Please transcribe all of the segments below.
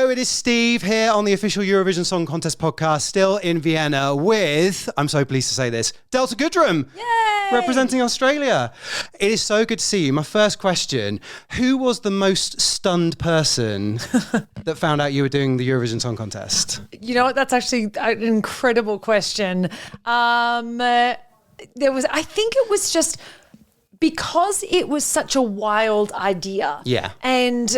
Hello, it is Steve here on the official Eurovision Song Contest Podcast, still in Vienna with, I'm so pleased to say this, Delta Goodrem, Yay! representing Australia. It is so good to see you. My first question, who was the most stunned person that found out you were doing the Eurovision Song Contest? You know what? That's actually an incredible question. I think it was just because it was such a wild idea. Yeah. And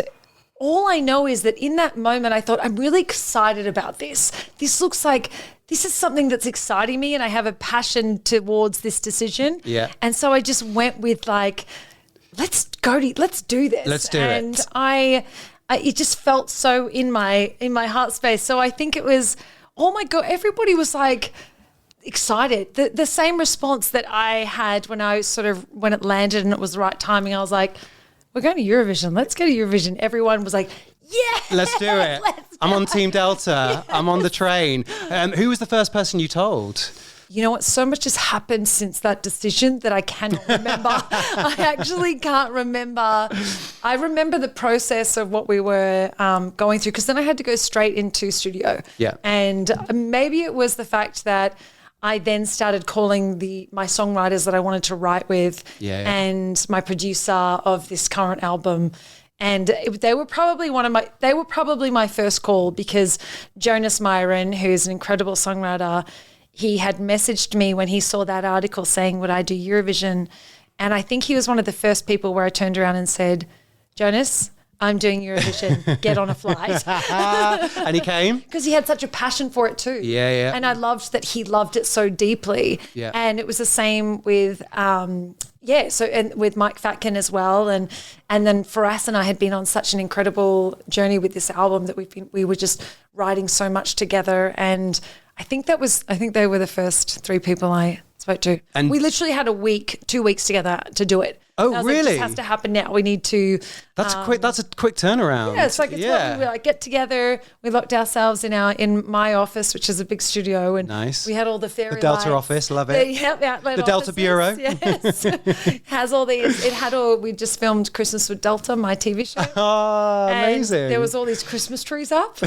all I know is that in that moment, I thought, I'm really excited about this. This looks like this is something that's exciting me and I have a passion towards this decision. Yeah. And so I just went with like, let's do this. Let's do and it. And it just felt so in my heart space. So I think it was, oh my God, everybody was like excited. The same response that I had when it landed and it was the right timing. I was like, we're going to Eurovision. Let's go to Eurovision. Everyone was like, yeah, let's do it. I'm on Team Delta. Yeah. I'm on the train. Who was the first person you told? You know what? So much has happened since that decision that I cannot remember. I actually can't remember. I remember the process of what we were going through because then I had to go straight into studio. Yeah. And maybe it was the fact that I then started calling my songwriters that I wanted to write with and my producer of this current album. And they were probably my first call because Jonas Myron, who's an incredible songwriter, he had messaged me when he saw that article saying, would I do Eurovision? And I think he was one of the first people where I turned around and said, Jonas, I'm doing Eurovision, get on a flight. And he came? Because he had such a passion for it too. Yeah. And I loved that he loved it so deeply. Yeah. And it was the same with, and with Mike Fatkin as well. And then Faraz and I had been on such an incredible journey with this album that we were just writing so much together. And I think they were the first three people I spoke to. And we literally had 2 weeks together to do it. Oh, really? Like, this has to happen now. We need to. That's a quick turnaround. Yeah, it's what we like get together. We locked ourselves in my office, which is a big studio, and nice. We had all the fairy the Delta lights. office, love it. The Delta Bureau. Yes, has all these. It had all. We just filmed Christmas with Delta, my TV show. Oh, amazing! And there was all these Christmas trees up,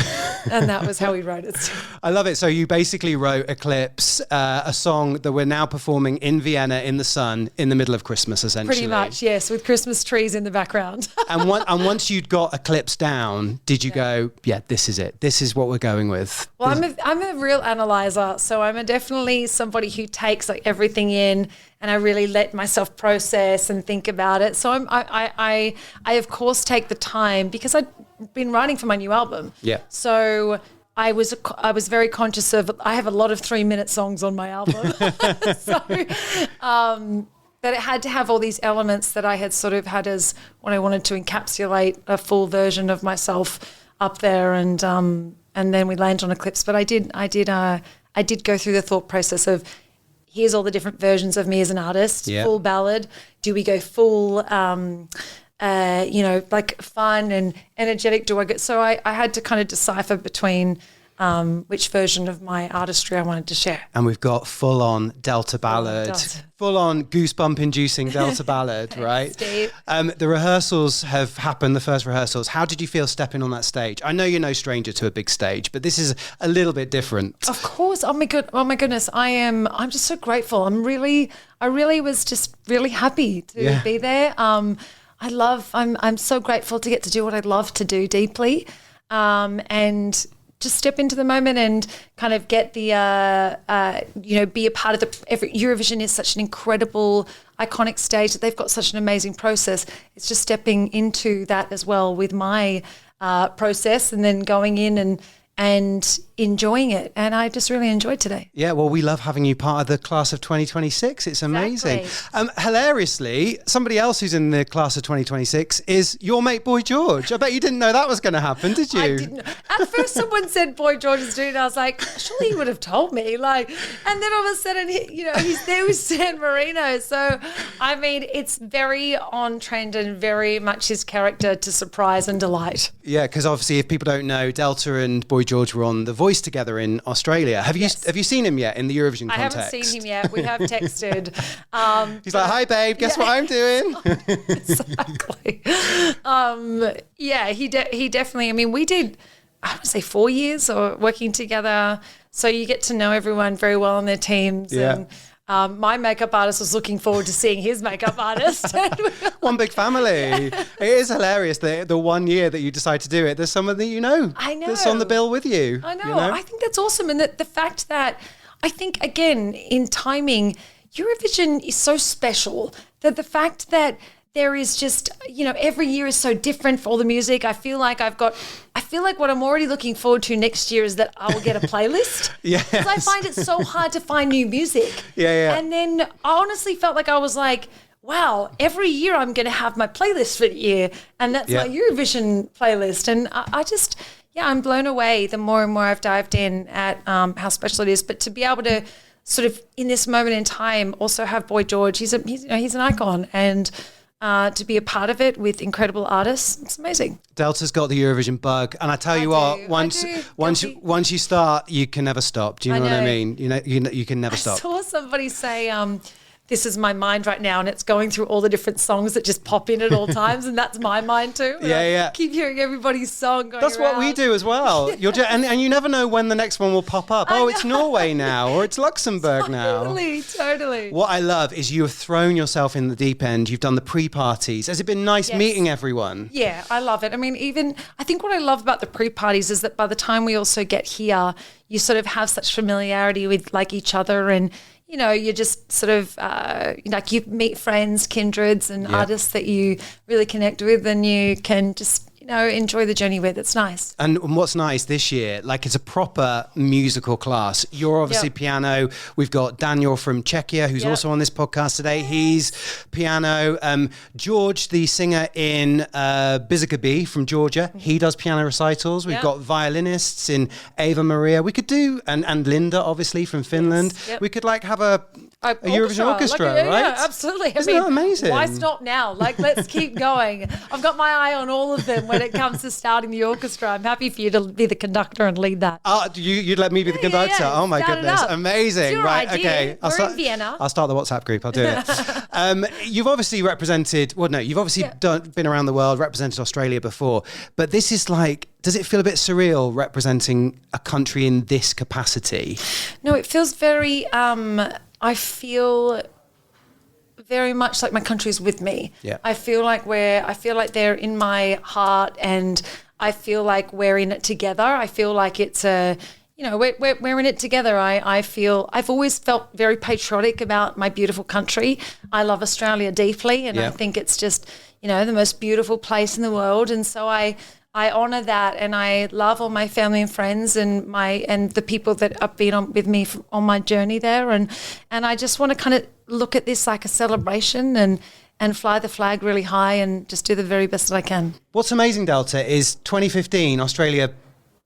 and that was how we wrote it. I love it. So you basically wrote Eclipse, a song that we're now performing in Vienna in the sun in the middle of Christmas, essentially. Pretty much, yes, with Christmas trees in the background. and once you'd got Eclipse down, did you go, yeah, this is it. This is what we're going with? Well, I'm a real analyzer. So I'm definitely somebody who takes like everything in and I really let myself process and think about it. So I of course take the time because I've been writing for my new album. Yeah. So I was very conscious of, I have a lot of 3-minute songs on my album. That it had to have all these elements that I had sort of had as when I wanted to encapsulate a full version of myself up there, and then we land on Eclipse. But I did go through the thought process of here's all the different versions of me as an artist. Yeah. Full ballad. Do we go full, like fun and energetic? Do I go? So I had to kind of decipher between which version of my artistry I wanted to share. And we've got full-on Delta ballad, full-on goosebump-inducing Delta ballad, right? Steve. The rehearsals have happened, the first rehearsals. How did you feel stepping on that stage? I know you're no stranger to a big stage, but this is a little bit different. Of course. Oh my goodness. I'm just so grateful. I really was just really happy to be there. I'm so grateful to get to do what I love to do deeply. And just step into the moment and kind of get the, be a part of Eurovision is such an incredible, iconic stage that they've got such an amazing process. It's just stepping into that as well with my process and then going in and enjoying it. And I just really enjoyed today. Yeah, well, we love having you part of the class of 2026. It's amazing. Exactly. Hilariously, somebody else who's in the class of 2026 is your mate, Boy George. I bet you didn't know that was going to happen, did you? I didn't. At first, someone said Boy George is doing it. I was like, surely he would have told me. And then all of a sudden, he's there with San Marino. So, I mean, it's very on trend and very much his character to surprise and delight. Yeah, because obviously, if people don't know, Delta and Boy George were on The Voice together in Australia. Have you seen him yet in the Eurovision context? I haven't seen him yet. We have texted. He's like, "Hi, babe. Guess what I'm doing?" Exactly. He definitely. I mean, we did I want to say 4 years or working together. So you get to know everyone very well on their teams. Yeah. And my makeup artist was looking forward to seeing his makeup artist. One big family. It is hilarious that the 1 year that you decide to do it, there's someone that you know. I know. That's on the bill with you. I know. You know? I think that's awesome. And the fact that I think, again, in timing, Eurovision is so special that the fact that there is just, every year is so different for all the music. I feel like what I'm already looking forward to next year is that I will get a playlist. Yes. Because I find it so hard to find new music. Yeah. And then I honestly felt like I was like, wow, every year I'm going to have my playlist for the year. And that's my Eurovision playlist. And I'm blown away the more and more I've dived in at how special it is. But to be able to sort of in this moment in time also have Boy George, he's an icon, and to be a part of it with incredible artists, it's amazing. Delta's got the Eurovision bug, and I tell you what, once you start, you can never stop. Do you know what I mean? You can never stop. I saw somebody say, this is my mind right now, and it's going through all the different songs that just pop in at all times, and that's my mind too. Yeah. Keep hearing everybody's song going That's around. what we do as well. And you never know when the next one will pop up. Oh, it's Norway now, or it's Luxembourg now. Totally. What I love is you have thrown yourself in the deep end. You've done the pre-parties. Has it been nice meeting everyone? Yeah, I love it. I mean, I think what I love about the pre-parties is that by the time we also get here, you sort of have such familiarity with like each other, and you just sort of like you meet friends, kindreds, and artists that you really connect with, and you can just enjoy the journey with. It's nice. And what's nice this year, like it's a proper musical class. You're obviously piano. We've got Daniel from Czechia, who's also on this podcast today. He's piano. George, the singer in Zizka B from Georgia, he does piano recitals. We've got violinists in Ava Maria. We could do, and Linda, obviously, from Finland. Yes. Yep. We could have a Eurovision orchestra, right? Yeah, absolutely. Isn't that amazing? Why stop now? Let's keep going. I've got my eye on all of them when it comes to starting the orchestra. I'm happy for you to be the conductor and lead that. You'd let me be the conductor? Yeah. Oh my goodness, amazing! It's your idea. Okay. We're in Vienna. I'll start the WhatsApp group. I'll do it. You've obviously represented. Well, no, you've obviously been around the world, represented Australia before, but this is like. Does it feel a bit surreal representing a country in this capacity? No, it feels very. I feel very much like my country's with me. Yeah. I feel like they're in my heart, and I feel like we're in it together. I feel like it's we're in it together. I've always felt very patriotic about my beautiful country. I love Australia deeply, and I think it's just, the most beautiful place in the world. And so I honour that, and I love all my family and friends and the people that have been with me on my journey there, and I just want to kind of look at this like a celebration and fly the flag really high and just do the very best that I can. What's amazing, Delta, is 2015 Australia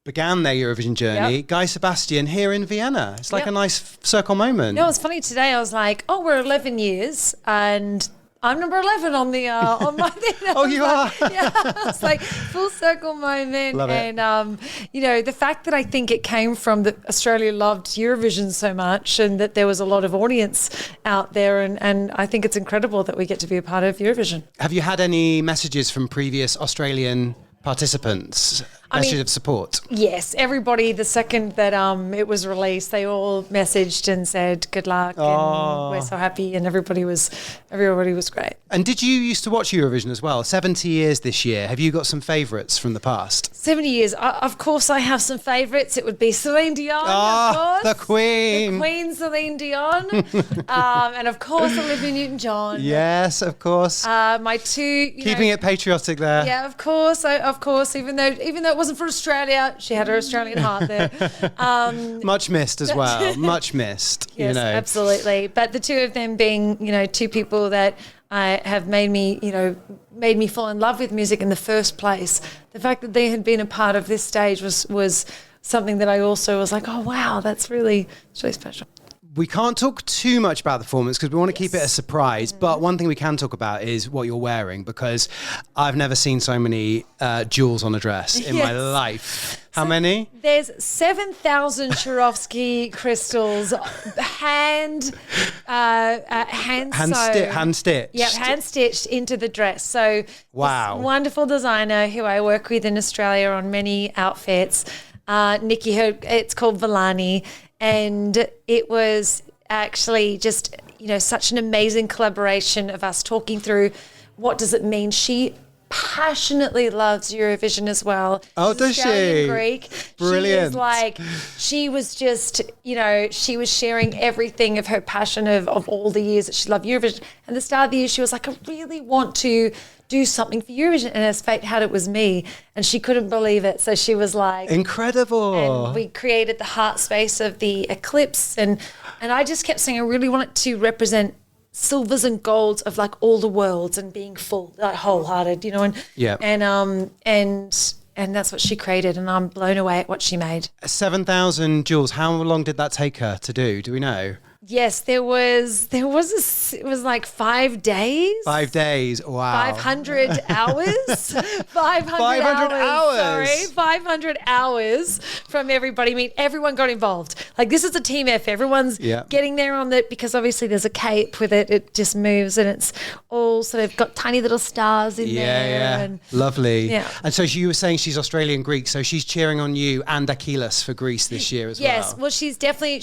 began their Eurovision journey. Yep. Guy Sebastian here in Vienna. It's like a nice circle moment. It was funny today. I was like, we're 11 years and I'm number 11 on the on my thing. Oh, you are? Yeah, it's like full circle moment. Love it. And the fact that I think it came from that Australia loved Eurovision so much, and that there was a lot of audience out there, and I think it's incredible that we get to be a part of Eurovision. Have you had any messages from previous Australian participants? Message of support? Yes, everybody, the second that it was released, they all messaged and said good luck, and we're so happy, and everybody was great. And did you used to watch Eurovision as well? 70 years this year. Have you got some favourites from the past? 70 years. Of course I have some favourites. It would be Celine Dion, of course. The Queen. The Queen, Celine Dion. And of course Olivia Newton-John. Yes, of course. My two... Keeping it patriotic there. Yeah, of course. Even though it wasn't for Australia, she had her Australian heart there. Much missed as well. Much missed. Yes, absolutely. But the two of them being, two people that have made me fall in love with music in the first place. The fact that they had been a part of this stage was something that I also was like, oh wow, it's really special. we can't talk too much about the performance because we want to keep it a surprise. But one thing we can talk about is what you're wearing, because I've never seen so many jewels on a dress in my life. How many? There's 7,000 Swarovski crystals, hand stitched. Yeah, hand stitched into the dress. So wow, this wonderful designer who I work with in Australia on many outfits, Nikki, it's called Villani, and it was actually just such an amazing collaboration of us talking through what does it mean. She passionately loves Eurovision as well. Oh, does she? Greek. Brilliant. She was just, she was sharing everything of her passion of all the years that she loved Eurovision. And at the start of the year, she was like, I really want to do something for Eurovision. And as fate had it, was me. And she couldn't believe it. So she was like... Incredible. And we created the heart space of the Eclipse. And I just kept saying I really wanted to represent silvers and golds of like all the worlds and being full, like wholehearted, and that's what she created, and I'm blown away at what she made. 7,000 jewels. How long did that take her to do? Do we know? Yes, it was like 5 days. 5 days. Wow. 500 hours. 500 hours. Sorry, 500 hours from everybody. I mean, everyone got involved. Like, this is a team effort. Everyone's getting there on it, because obviously there's a cape with it. It just moves, and it's all sort of got tiny little stars in there. Yeah. And lovely. Yeah. And so you were saying she's Australian Greek, so she's cheering on you and Eclipse for Greece this year as well. Yes. Well, she's definitely,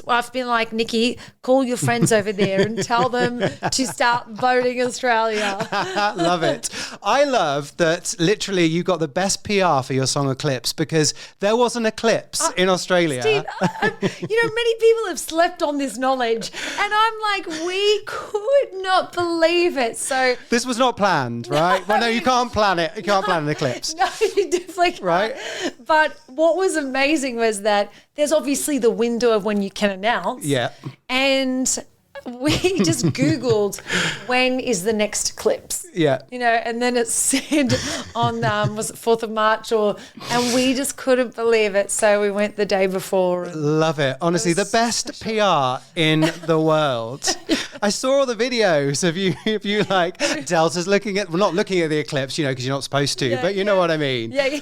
I've been like, Nikki, call your friends over there and tell them to start voting Australia. Love it. I love that literally you got the best PR for your song Eclipse, because there was an eclipse in Australia. Steve, many people have slept on this knowledge, and I'm like, we could not believe it. So this was not planned, right? Well, no, you can't plan it. You can't plan an eclipse. No, you definitely can't. Right. But what was amazing was that there's obviously the window of when you can announce. Yeah. And we just Googled when is the next Eclipse. Yeah. And then it said on, was it 4th of March and we just couldn't believe it. So we went the day before. Love it. Honestly, the best PR in the world. I saw all the videos of you like Delta's not looking at the eclipse, because you're not supposed to, but you know what I mean. Yeah.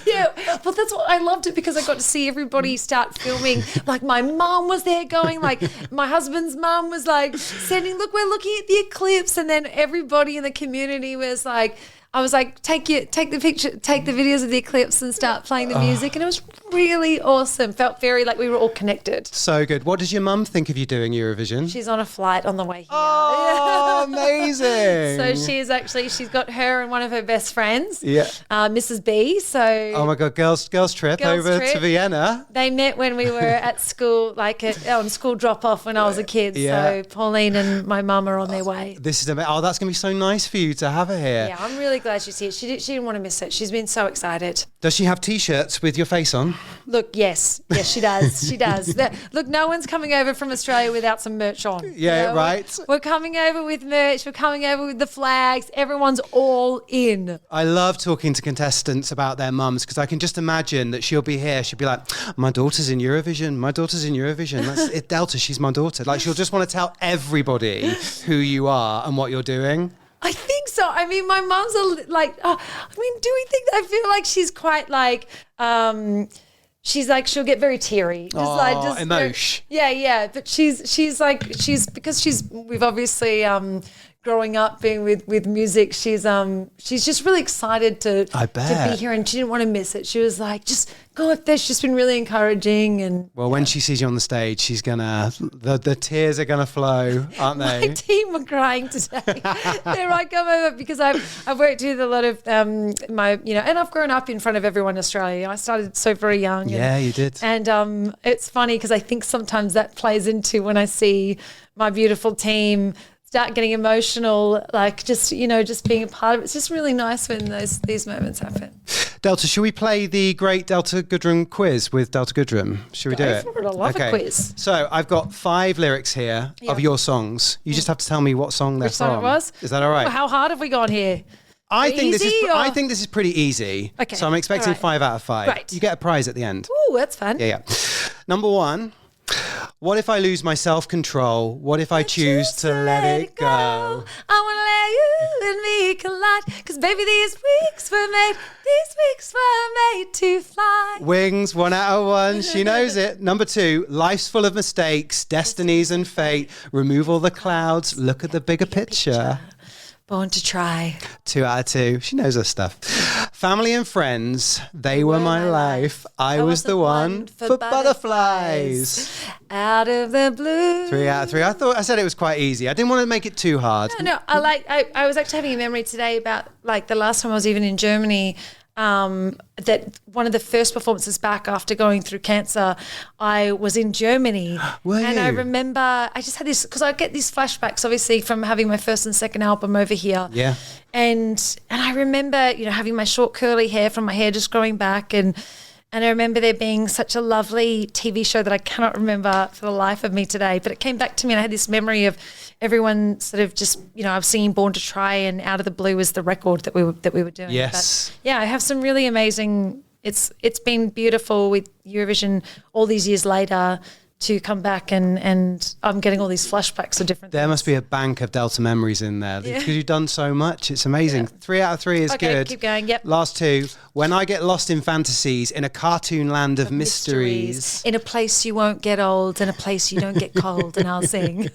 Well, that's what I loved it, because I got to see everybody start filming. Like, my mom was there going, like, my husband's mom was like sending, look, we're looking at the eclipse. And then everybody in the community was like, I was like, take the videos of the eclipse and start playing the music. And it was really awesome. Felt very like we were all connected. So good. What does your mum think of you doing Eurovision? She's on a flight on the way here. Oh, amazing. So she's got her and one of her best friends, Mrs. B. So oh my God, girls trip over to Vienna. They met when we were at school, like on school drop off when I was a kid. Yeah. So Pauline and my mum are on their way. This is amazing. Oh, that's going to be so nice for you to have her here. Yeah, I'm really glad she's here. She didn't want to miss it. She's been so excited. Does she have T-shirts with your face on? Look, yes, she does. She does. Look, no one's coming over from Australia without some merch on. Yeah, right. We're coming over with merch. We're coming over with the flags. Everyone's all in. I love talking to contestants about their mums, because I can just imagine that she'll be here. She'll be like, my daughter's in Eurovision. My daughter's in Eurovision. That's it, Delta. She's my daughter. Like, she'll just want to tell everybody who you are and what you're doing. I think so. I mean, my mum's do we think, I feel like she's quite like, she's like, she'll get very teary. Emotion. Yeah. But we've obviously, growing up being with music, she's just really excited to be here, and she didn't want to miss it. She was like, just go up there. She's just been really encouraging. And well, when she sees you on the stage, she's gonna the tears are gonna flow, aren't they? My team were crying today. They're like, come over, because I've worked with a lot of and I've grown up in front of everyone in Australia. I started so very young. Yeah, you did. And it's funny, because I think sometimes that plays into when I see my beautiful team start getting emotional, like just being a part of it. It's just really nice when these moments happen. Delta, should we play the great Delta Goodrem quiz with Delta Goodrem? Should we do it? I love a quiz. So I've got 5 lyrics here of your songs. You just have to tell me what song they're from. Which song it was? Is that all right? Well, how hard have we gone here? I think this is pretty easy. Okay. So I'm expecting 5 out of 5. Right. You get a prize at the end. Ooh, that's fun. Yeah. Number 1. What if I lose my self-control? What if I choose to let it go? I want to let you and me collide. Because baby, these weeks were made to fly. Wings, 1 out of 1. She knows it. Number 2, life's full of mistakes, destinies and fate. Remove all the clouds. Look at the bigger picture. Born to try. 2 out of 2. She knows her stuff. Family and friends, they were my life. I was the one for butterflies. Out of the blue. 3 out of 3. I said it was quite easy. I didn't want to make it too hard. No, I was actually having a memory today about like the last time I was even in Germany. That one of the first performances back after going through cancer, I was in Germany. And I remember I just had this, because I get these flashbacks obviously from having my first and second album over here. Yeah. And I remember, having my short curly hair from my hair just growing back, and I remember there being such a lovely TV show that I cannot remember for the life of me today, but it came back to me and I had this memory of everyone sort of just, I was singing Born to Try, and Out of the Blue was the record that we were doing. Yes. But yeah, I have some really amazing, it's been beautiful with Eurovision all these years later to come back and I'm getting all these flashbacks of different There things. must be a bank of Delta memories in there because you've done so much. It's amazing. 3 out of 3 is good. Keep going. Yep. Last 2. When I get lost in fantasies in a cartoon land of mysteries. In a place you won't get old, in a place you don't get cold, and I'll sing.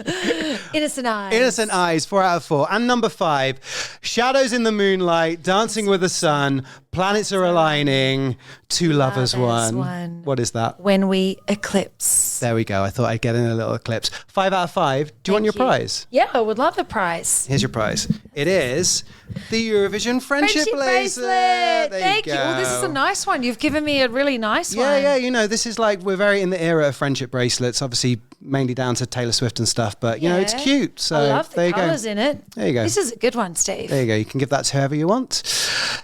Innocent Eyes. Innocent Eyes, 4 out of 4. And number 5, shadows in the moonlight, dancing with the sun, planets are aligning, two lovers one. What is that? When we eclipse. There we go. I thought I'd get in a little eclipse. 5 out of 5. Do you want your prize? Yeah, I would love a prize. Here's your prize. It is the Eurovision Friendship Bracelet. Thank you. Oh, this is a nice one. You've given me a really nice one. Yeah. This is like, we're very in the era of friendship bracelets, obviously mainly down to Taylor Swift and stuff, but it's cute. So I love there the you colours in it. There you go. This is a good one, Steve. There you go. You can give that to whoever you want.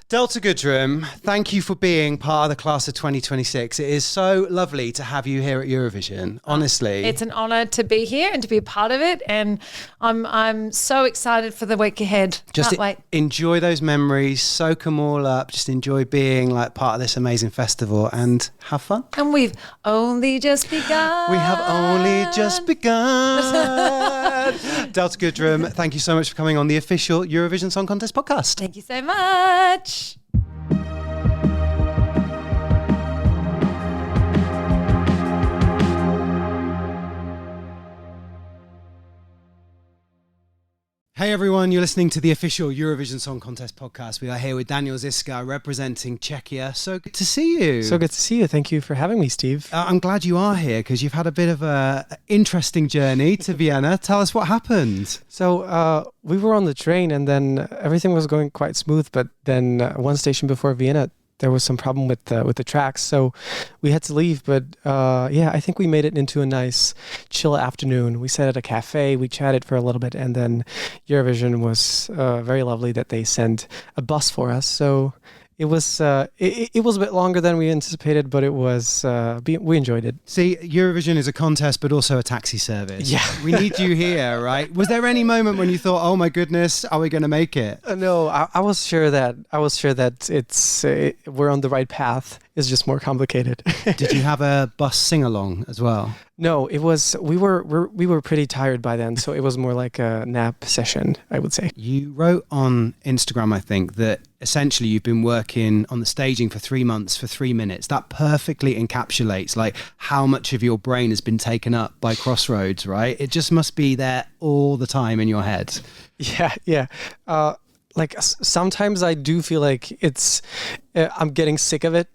Delta Goodrem, thank you for being part of the class of 2026. It is so lovely to have you here at Eurovision, honestly. It's an honour to be here and to be a part of it, and I'm so excited for the week ahead. Just Can't wait. Enjoy those memories, soak them all up, just enjoy being like part of this amazing festival and have fun. And we've only just begun. We have only just begun. Delta Goodrem, thank you so much for coming on the official Eurovision Song Contest podcast. Thank you so much. Hey everyone, you're listening to the official Eurovision Song Contest podcast. We are here with Daniel Ziska representing Czechia. So good to see you. So good to see you. Thank you for having me, Steve. I'm glad you are here because you've had a bit of an interesting journey to Vienna. Tell us what happened. So we were on the train and then everything was going quite smooth. But then one station before Vienna, there was some problem with the tracks, so we had to leave. But I think we made it into a nice chill afternoon. We sat at a cafe, we chatted for a little bit, and then Eurovision was very lovely that they sent a bus for us. So it was it was a bit longer than we anticipated, but it was we enjoyed it. See, Eurovision is a contest, but also a taxi service. Yeah, we need you here, right? Was there any moment when you thought, "Oh my goodness, are we going to make it?" No, I was sure that we're on the right path. It's just more complicated. Did you have a bus sing along as well? No, it was we were pretty tired by then, so it was more like a nap session, I would say. You wrote on Instagram, I think, that essentially you've been working on the staging for 3 months for 3 minutes. That perfectly encapsulates like how much of your brain has been taken up by Crossroads, right? It just must be there all the time in your head. Yeah. Like sometimes I do feel like it's I'm getting sick of it.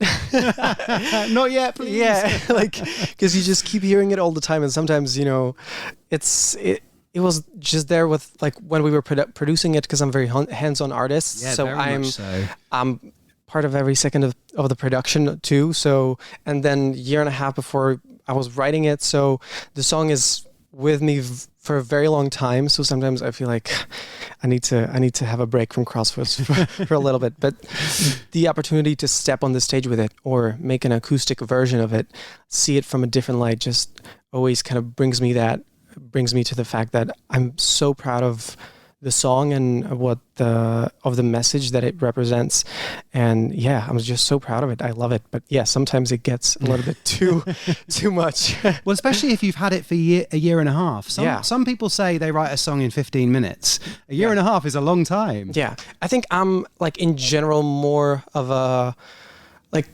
Not yet, please. Yeah, like because you just keep hearing it all the time, and sometimes it was just there with like when we were producing it, because I'm very hands-on artist. Yeah, so very much so. I'm part of every second of the production too. So and then a year and a half before I was writing it, so the song is with me for a very long time. So sometimes I feel like I need to have a break from Crossroads for a little bit. But the opportunity to step on the stage with it or make an acoustic version of it, see it from a different light, just always kind of brings me to the fact that I'm so proud of the song and what the message that it represents. And yeah, I'm just so proud of it. I love it. But yeah, sometimes it gets a little bit too much. Well, especially if you've had it for a year and a half. Some people say they write a song in 15 minutes. A year and a half is a long time. Yeah. I think I'm like in general more of a like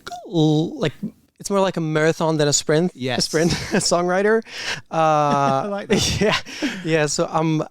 it's more like a marathon than a sprint. Yes. A sprint songwriter. I like that. Yeah. So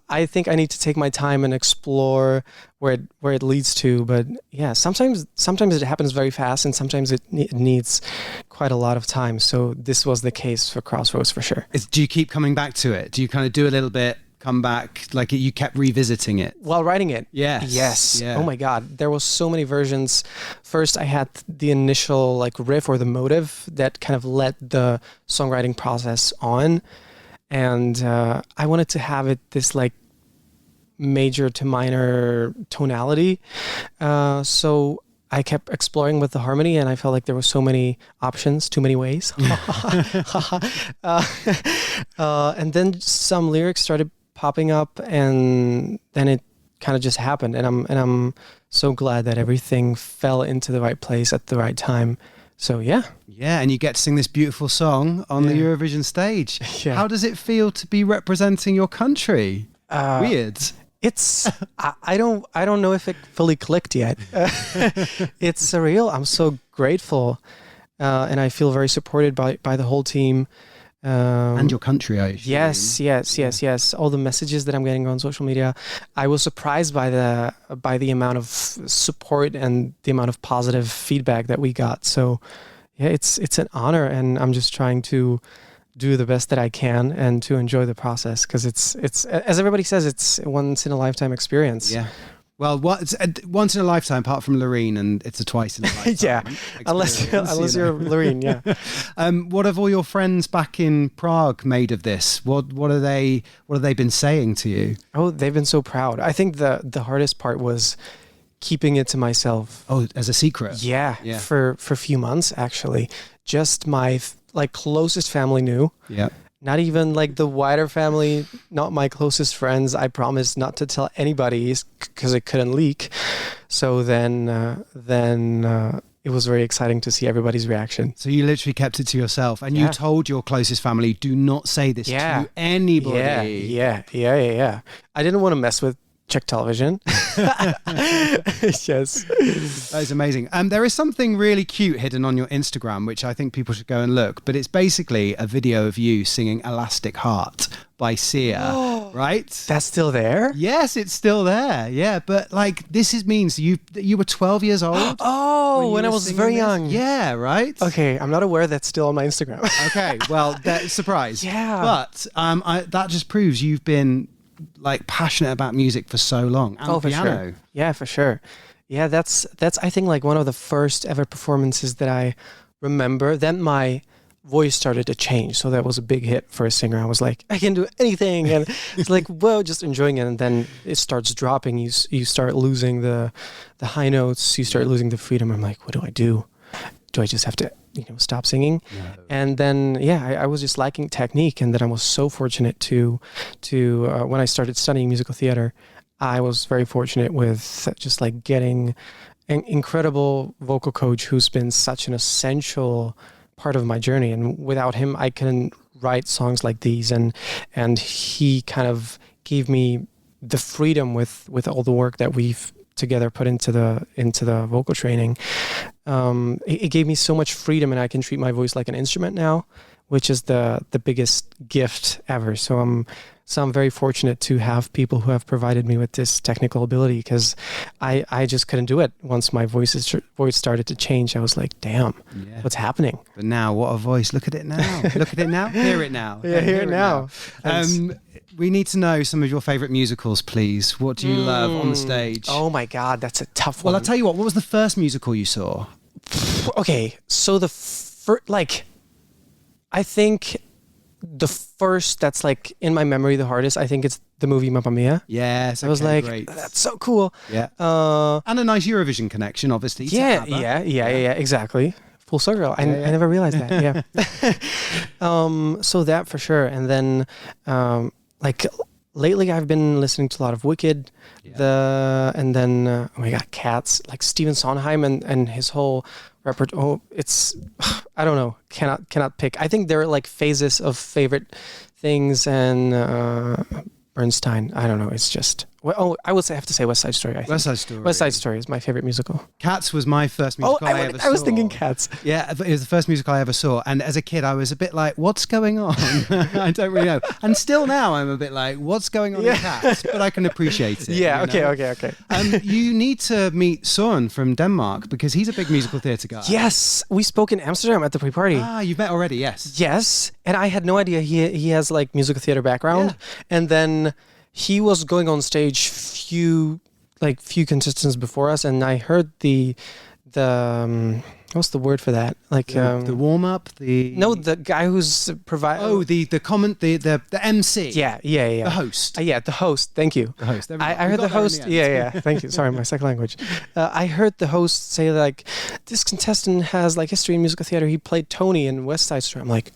I think I need to take my time and explore where it leads to. But yeah, sometimes it happens very fast, and sometimes it needs quite a lot of time. So this was the case for Crossroads for sure. Do you keep coming back to it? Do you kind of do a little bit, come back, like you kept revisiting it while writing it? Yes. Yeah. Oh my God, there was so many versions. First I had the initial like riff or the motive that kind of led the songwriting process on, and I wanted to have it this like major to minor tonality, so I kept exploring with the harmony, and I felt like there were so many options, too many ways. And then some lyrics started popping up, and then it kind of just happened. And I'm so glad that everything fell into the right place at the right time. So yeah. Yeah, and you get to sing this beautiful song on the Eurovision stage. Yeah. How does it feel to be representing your country? Weird. It's I don't know if it fully clicked yet. It's surreal. I'm so grateful, and I feel very supported by the whole team. And your country, I assume. Yes. All the messages that I'm getting on social media, I was surprised by the amount of support and the amount of positive feedback that we got. So yeah, it's an honor, and I'm just trying to do the best that I can and to enjoy the process, because it's as everybody says, it's a once in a lifetime experience. Yeah. Well, it's once in a lifetime, apart from Loreen, and it's a twice in a lifetime. Yeah, unless you're Loreen. Yeah. What have all your friends back in Prague made of this? What have they been saying to you? Oh, they've been so proud. I think the hardest part was keeping it to myself. Oh, as a secret. Yeah. For a few months actually. Just my closest family knew. Yeah. Not even like the wider family, not my closest friends. I promised not to tell anybody because it couldn't leak. So then it was very exciting to see everybody's reaction. So you literally kept it to yourself, and you told your closest family, do not say this to anybody. Yeah. I didn't want to mess with Czech television. Yes. That is amazing. There is something really cute hidden on your Instagram, which I think people should go and look. But it's basically a video of you singing Elastic Heart by Sia, right? That's still there? Yes, it's still there. Yeah, but like means you were 12 years old. Oh, when I was very young. Yeah, right? Okay, I'm not aware that's still on my Instagram. Okay, well, surprise. Yeah. But that just proves you've been like passionate about music for so long, and piano. Sure. Yeah, for sure. Yeah, that's I think like one of the first ever performances that I remember. Then my voice started to change, so that was a big hit for a singer. I was like, I can do anything, and it's like, whoa, just enjoying it. And then it starts dropping. You start losing the high notes. You start losing the freedom. I'm like, what do I do? Do I just have to stop singing? No. And then I was just lacking technique, and then I was so fortunate to when I started studying musical theater, I was very fortunate with just like getting an incredible vocal coach who's been such an essential part of my journey, and without him I couldn't write songs like these, and he kind of gave me the freedom with all the work that we've together put into the vocal training. It gave me so much freedom, and I can treat my voice like an instrument now, which is the biggest gift ever. So I'm very fortunate to have people who have provided me with this technical ability, because I just couldn't do it. Once my voice started to change, I was like, damn, what's happening? But now, what a voice. Look at it now. Look at it now. Hear it now. Yeah, hear it now. We need to know some of your favorite musicals, please. What do you love on the stage? Oh my God, that's a tough one. Well, I'll tell you what was the first musical you saw? Okay, so I think the first that's like in my memory the hardest, I think it's the movie Mamma Mia. Yes, I was like, great. That's so cool. Yeah. And a nice Eurovision connection, obviously. Yeah, exactly. Full circle. I never realized that. Yeah. So that for sure. And then like lately I've been listening to a lot of Wicked, and then oh my god, Cats, like Stephen Sondheim and his whole repertoire. Oh, it's I don't know, cannot pick. I think there are like phases of favorite things, and Bernstein. I don't know. It's just I would say I have to say West Side Story. I think. West Side Story is my favorite musical. Cats was my first musical I ever saw. I was thinking Cats. Yeah, it was the first musical I ever saw, and as a kid I was a bit like, what's going on? I don't really know. And still now I'm a bit like, what's going on in Cats? But I can appreciate it. Yeah. Okay. You need to meet Søren from Denmark because he's a big musical theatre guy. Yes, we spoke in Amsterdam at the pre-party. Ah, you've met already. Yes, and I had no idea he has like musical theatre background, and then he was going on stage few contestants before us, and I heard the what's the word for that? Like the warm up, the guy who's providing. The MC. Yeah. The host. The host. Thank you. The host. I heard the host. Yeah. Thank you. Sorry, my second language. I heard the host say like, this contestant has like history in musical theater. He played Tony in West Side Story. I'm like,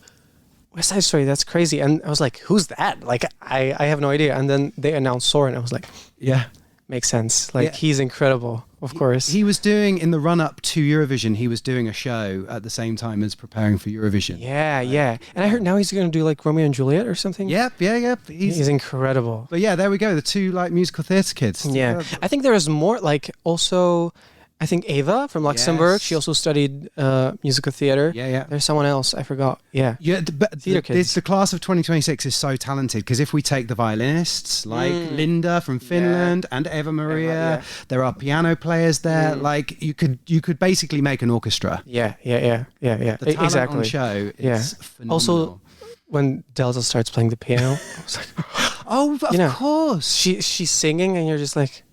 West Side Story, that's crazy. And I was like, who's that? Like, I have no idea. And then they announced Søren. I was like, yeah, makes sense. Like, he's incredible, of course. He was doing, in the run-up to Eurovision, he was doing a show at the same time as preparing for Eurovision. Yeah. And I heard now he's going to do, like, Romeo and Juliet or something. Yep. He's incredible. But yeah, there we go. The two, like, musical theatre kids. Yeah. I think there is more, like, also... I think Ava from Luxembourg. Yes. She also studied musical theater. Yeah. There's someone else I forgot. Yeah. Theater kids. The class of 2026 is so talented because if we take the violinists like Linda from Finland and Eva Maria, there are piano players there. Like you could basically make an orchestra. Yeah. The talent on show is phenomenal. Also, when Delta starts playing the piano, I was like, oh, of course. She's singing, and you're just like,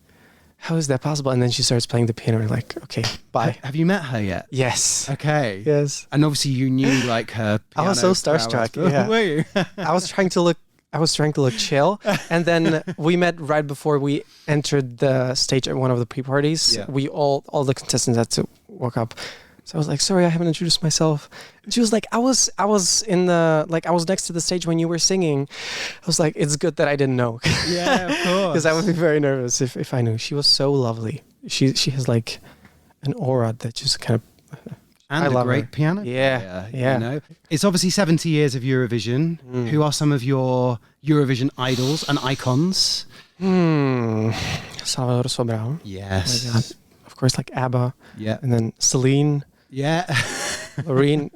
how is that possible? And then she starts playing the piano, and you're like, okay, bye. Have you met her yet? Yes. Okay. Yes. And obviously you knew like her piano. I was so starstruck. Yeah. Were you? I was trying to look chill, and then we met right before we entered the stage at one of the pre-parties. Yeah. We all the contestants had to walk up. So I was like, sorry, I haven't introduced myself. And she was like, I was next to the stage when you were singing. I was like, it's good that I didn't know. Yeah, of course. Because I would be very nervous if I knew. She was so lovely. She has like an aura that just kind of... And a great piano. Yeah. You know? It's obviously 70 years of Eurovision. Who are some of your Eurovision idols and icons? Salvador Sobral. Yes. Oh my God. Of course, like ABBA. Yeah. And then Celine. Yeah. Loreen.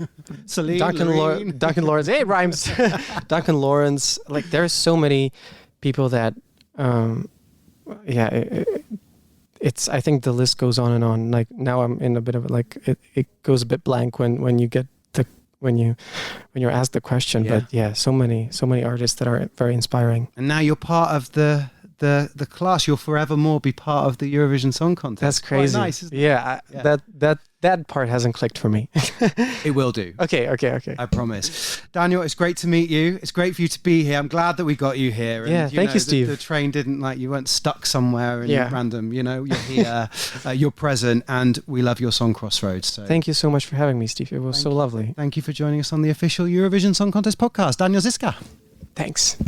Celine. Duncan Lawrence. Hey, it rhymes. Duncan Lawrence. Like, there's so many people that, it's, I think the list goes on and on. Like, now I'm in a bit of a, like, it goes a bit blank when you get when you're asked the question. Yeah. But yeah, so many artists that are very inspiring. And now you're part of the class. You'll forevermore be part of the Eurovision Song Contest. That's crazy. Quite nice, isn't it? That part hasn't clicked for me. It will do. Okay. I promise. Daniel, it's great to meet you. It's great for you to be here. I'm glad that we got you here. And, thank you, Steve. The train didn't you weren't stuck somewhere in random. You know, you're here, you're present, and we love your song Crossroads. So. Thank you so much for having me, Steve. It was so lovely. Thank you for joining us on the official Eurovision Song Contest podcast. Daniel Ziska. Thanks.